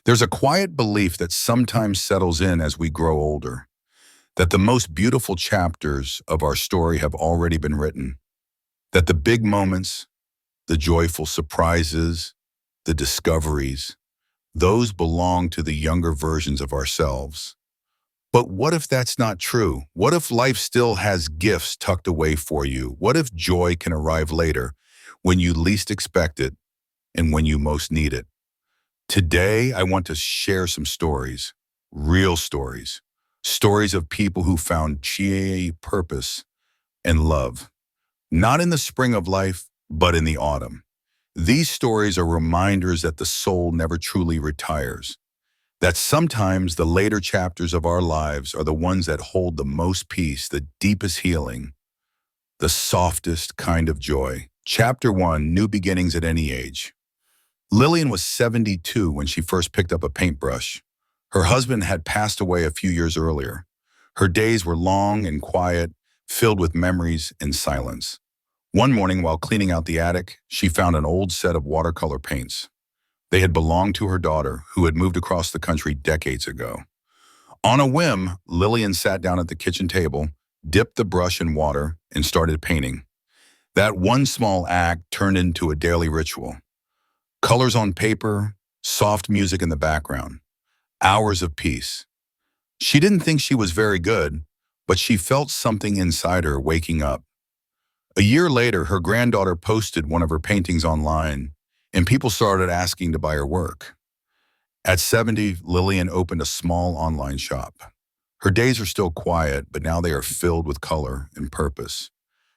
There's a quiet belief that sometimes settles in as we grow older, that the most beautiful chapters of our story have already been written, that the big moments, the joyful surprises, the discoveries, those belong to the younger versions of ourselves. But what if that's not true? What if life still has gifts tucked away for you? What if joy can arrive later, when you least expect it and when you most need it? Today, I want to share some stories, real stories, stories of people who found purpose and love, not in the spring of life, but in the autumn. These stories are reminders that the soul never truly retires, that sometimes the later chapters of our lives are the ones that hold the most peace, the deepest healing, the softest kind of joy. Chapter 1, New Beginnings at Any Age. Lillian was 72 when she first picked up a paintbrush. Her husband had passed away a few years earlier. Her days were long and quiet, filled with memories and silence. One morning, while cleaning out the attic, she found an old set of watercolor paints. They had belonged to her daughter, who had moved across the country decades ago. On a whim, Lillian sat down at the kitchen table, dipped the brush in water, and started painting. That one small act turned into a daily ritual. Colors on paper, soft music in the background, hours of peace. She didn't think she was very good, but she felt something inside her waking up. A year later, her granddaughter posted one of her paintings online, and people started asking to buy her work. At 70, Lillian opened a small online shop. Her days are still quiet, but now they are filled with color and purpose.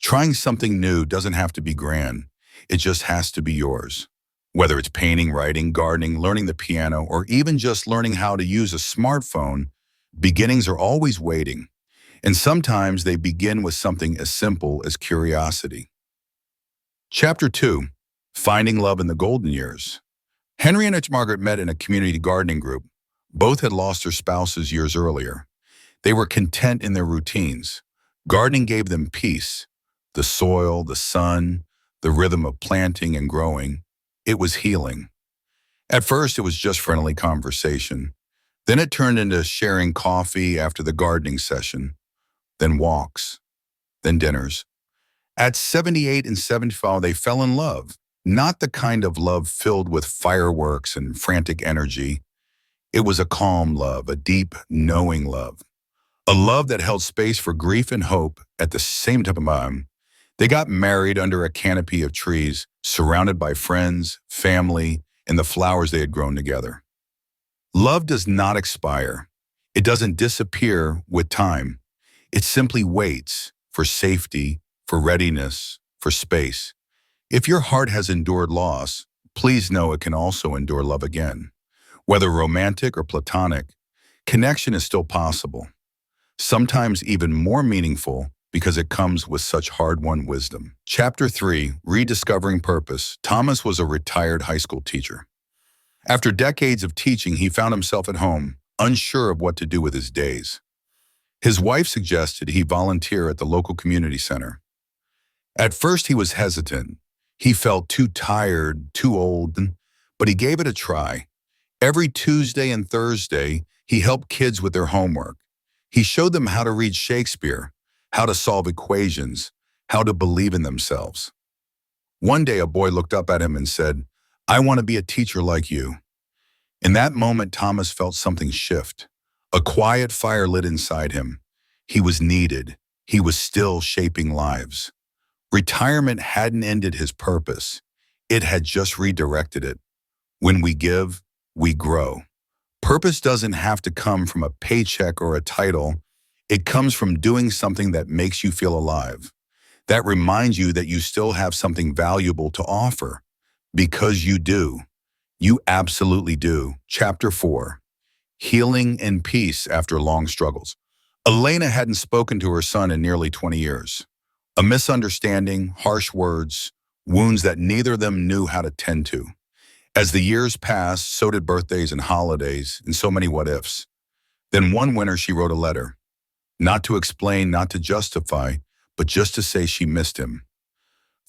Trying something new doesn't have to be grand. It just has to be yours. Whether it's painting, writing, gardening, learning the piano, or even just learning how to use a smartphone, beginnings are always waiting. And sometimes they begin with something as simple as curiosity. Chapter 2, Finding Love in the Golden Years. Henry and Margaret met in a community gardening group. Both had lost their spouses years earlier. They were content in their routines. Gardening gave them peace. The soil, the sun, the rhythm of planting and growing. It was healing. At first, it was just friendly conversation. Then it turned into sharing coffee after the gardening session, then walks, then dinners. At 78 and 75, they fell in love. Not the kind of love filled with fireworks and frantic energy. It was a calm love, a deep, knowing love. A love that held space for grief and hope at the same time. They got married under a canopy of trees, surrounded by friends, family, and the flowers they had grown together. Love does not expire. It doesn't disappear with time. It simply waits for safety, for readiness, for space. If your heart has endured loss, please know it can also endure love again. Whether romantic or platonic, connection is still possible. Sometimes even more meaningful because it comes with such hard-won wisdom. Chapter 3, Rediscovering Purpose. Thomas was a retired high school teacher. After decades of teaching, he found himself at home, unsure of what to do with his days. His wife suggested he volunteer at the local community center. At first, he was hesitant. He felt too tired, too old, but he gave it a try. Every Tuesday and Thursday, he helped kids with their homework. He showed them how to read Shakespeare, how to solve equations, how to believe in themselves. One day, a boy looked up at him and said, "I want to be a teacher like you." In that moment, Thomas felt something shift. A quiet fire lit inside him. He was needed. He was still shaping lives. Retirement hadn't ended his purpose. It had just redirected it. When we give, we grow. Purpose doesn't have to come from a paycheck or a title. It comes from doing something that makes you feel alive, that reminds you that you still have something valuable to offer. Because you do. You absolutely do. Chapter 4, Healing and Peace After Long Struggles. Elena hadn't spoken to her son in nearly 20 years. A misunderstanding, harsh words, wounds that neither of them knew how to tend to. As the years passed, so did birthdays and holidays, and so many what-ifs. Then one winter she wrote a letter. Not to explain, not to justify, but just to say she missed him.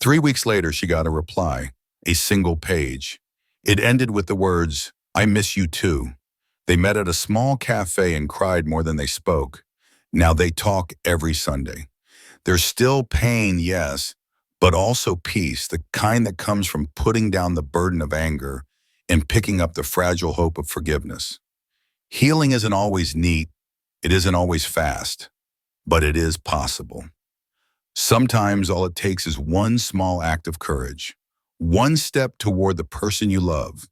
3 weeks later, she got a reply, a single page. It ended with the words, I miss you too. They met at a small cafe and cried more than they spoke. Now they talk every Sunday. There's still pain, yes, but also peace, the kind that comes from putting down the burden of anger and picking up the fragile hope of forgiveness. Healing isn't always neat, it isn't always fast, but it is possible. Sometimes all it takes is one small act of courage, one step toward the person you love.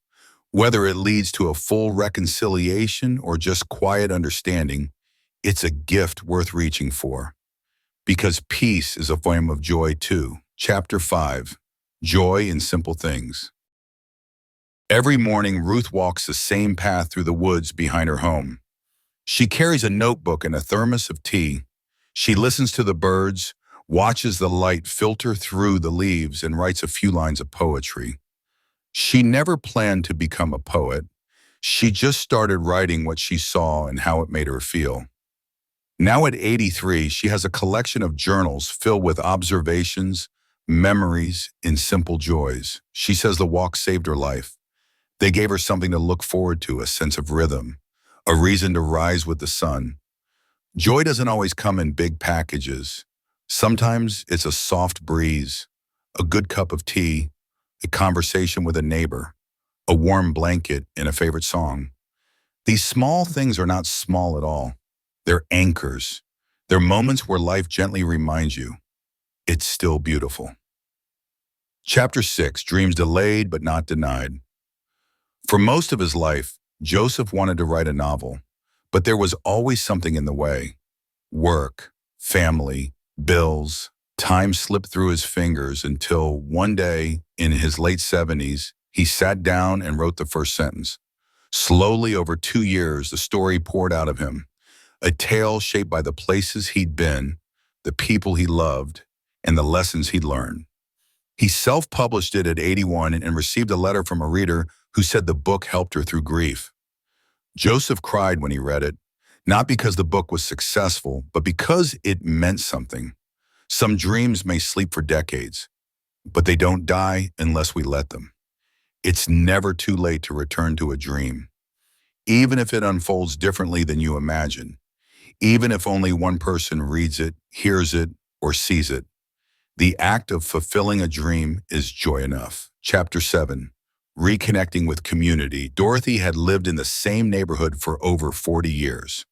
Whether it leads to a full reconciliation or just quiet understanding, it's a gift worth reaching for. Because peace is a form of joy too. Chapter 5. Joy in Simple Things. Every morning, Ruth walks the same path through the woods behind her home. She carries a notebook and a thermos of tea. She listens to the birds, watches the light filter through the leaves, and writes a few lines of poetry. She never planned to become a poet. She just started writing what she saw and how it made her feel. Now at 83, she has a collection of journals filled with observations, memories, and simple joys. She says the walk saved her life. They gave her something to look forward to, a sense of rhythm, a reason to rise with the sun. Joy doesn't always come in big packages. Sometimes it's a soft breeze, a good cup of tea, a conversation with a neighbor, a warm blanket, and a favorite song. These small things are not small at all. They're anchors. They're moments where life gently reminds you, it's still beautiful. Chapter 6, Dreams Delayed but Not Denied. For most of his life, Joseph wanted to write a novel, but there was always something in the way. Work, family, bills. Time slipped through his fingers until one day, in his late 70s, he sat down and wrote the first sentence. Slowly, over 2 years, the story poured out of him. A tale shaped by the places he'd been, the people he loved, and the lessons he'd learned. He self-published it at 81 and received a letter from a reader who said the book helped her through grief. Joseph cried when he read it, not because the book was successful, but because it meant something. Some dreams may sleep for decades, but they don't die unless we let them. It's never too late to return to a dream, even if it unfolds differently than you imagine. Even if only one person reads it, hears it, or sees it. The act of fulfilling a dream is joy enough. Chapter 7. Reconnecting with Community. Dorothy had lived in the same neighborhood for over 40 years.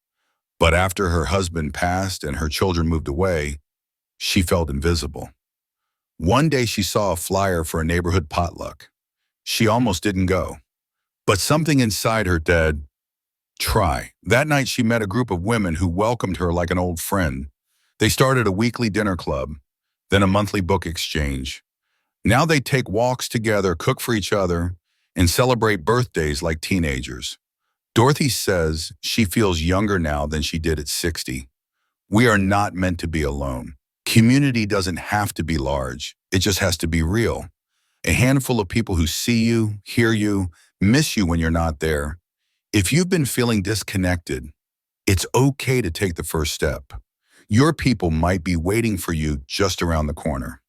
But after her husband passed and her children moved away, she felt invisible. One day she saw a flyer for a neighborhood potluck. She almost didn't go. But something inside her said, try. That night she met a group of women who welcomed her like an old friend. They started a weekly dinner club, then a monthly book exchange. Now they take walks together, cook for each other, and celebrate birthdays like teenagers. Dorothy says she feels younger now than she did at 60. We are not meant to be alone. Community doesn't have to be large. It just has to be real. A handful of people who see you, hear you, miss you when you're not there. If you've been feeling disconnected, it's okay to take the first step. Your people might be waiting for you just around the corner.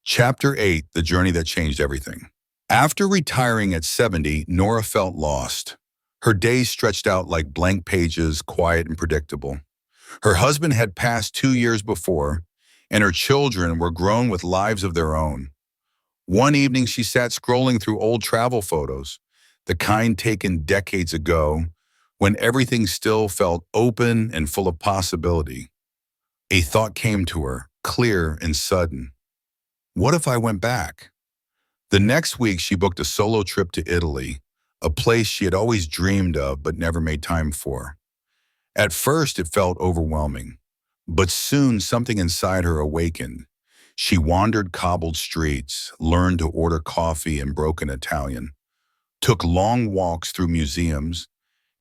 Chapter 8, The Journey That Changed Everything. After retiring at 70, Nora felt lost. Her days stretched out like blank pages, quiet and predictable. Her husband had passed 2 years before, and her children were grown with lives of their own. One evening, she sat scrolling through old travel photos, the kind taken decades ago, when everything still felt open and full of possibility. A thought came to her, clear and sudden. What if I went back? The next week, she booked a solo trip to Italy, a place she had always dreamed of but never made time for. At first, it felt overwhelming, but soon something inside her awakened. She wandered cobbled streets, learned to order coffee in broken Italian, took long walks through museums,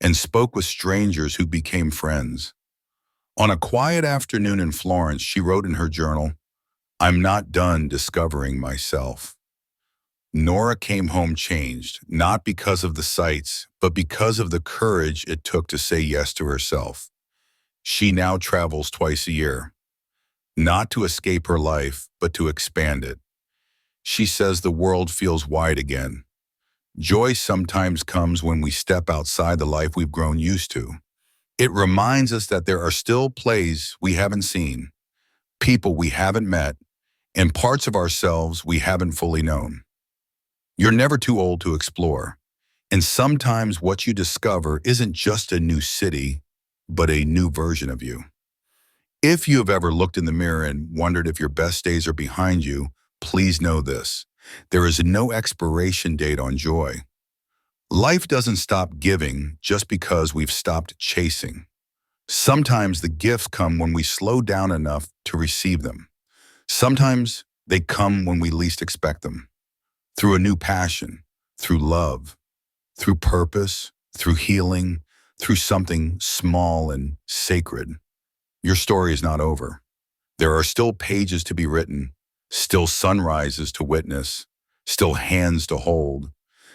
and spoke with strangers who became friends. On a quiet afternoon in Florence, she wrote in her journal, "I'm not done discovering myself." Nora came home changed, not because of the sights, but because of the courage it took to say yes to herself. She now travels twice a year, not to escape her life, but to expand it. She says the world feels wide again. Joy sometimes comes when we step outside the life we've grown used to. It reminds us that there are still plays we haven't seen, people we haven't met, and parts of ourselves we haven't fully known. You're never too old to explore, and sometimes what you discover isn't just a new city, but a new version of you. If you have ever looked in the mirror and wondered if your best days are behind you, please know this. There is no expiration date on joy. Life doesn't stop giving just because we've stopped chasing. Sometimes the gifts come when we slow down enough to receive them. Sometimes they come when we least expect them. Through a new passion, through love, through purpose, through healing, through something small and sacred. Your story is not over. There are still pages to be written, still sunrises to witness, still hands to hold,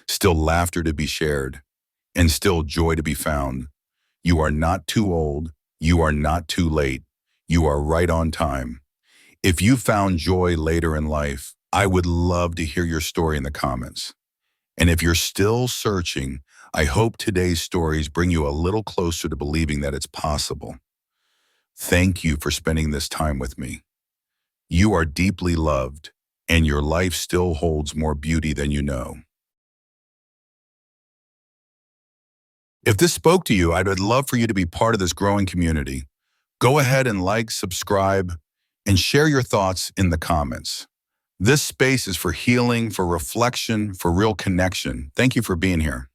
still laughter to be shared, and still joy to be found. You are not too old. You are not too late. You are right on time. If you found joy later in life, I would love to hear your story in the comments. And if you're still searching, I hope today's stories bring you a little closer to believing that it's possible. Thank you for spending this time with me. You are deeply loved, and your life still holds more beauty than you know. If this spoke to you, I'd love for you to be part of this growing community. Go ahead and like, subscribe, and share your thoughts in the comments. This space is for healing, for reflection, for real connection. Thank you for being here.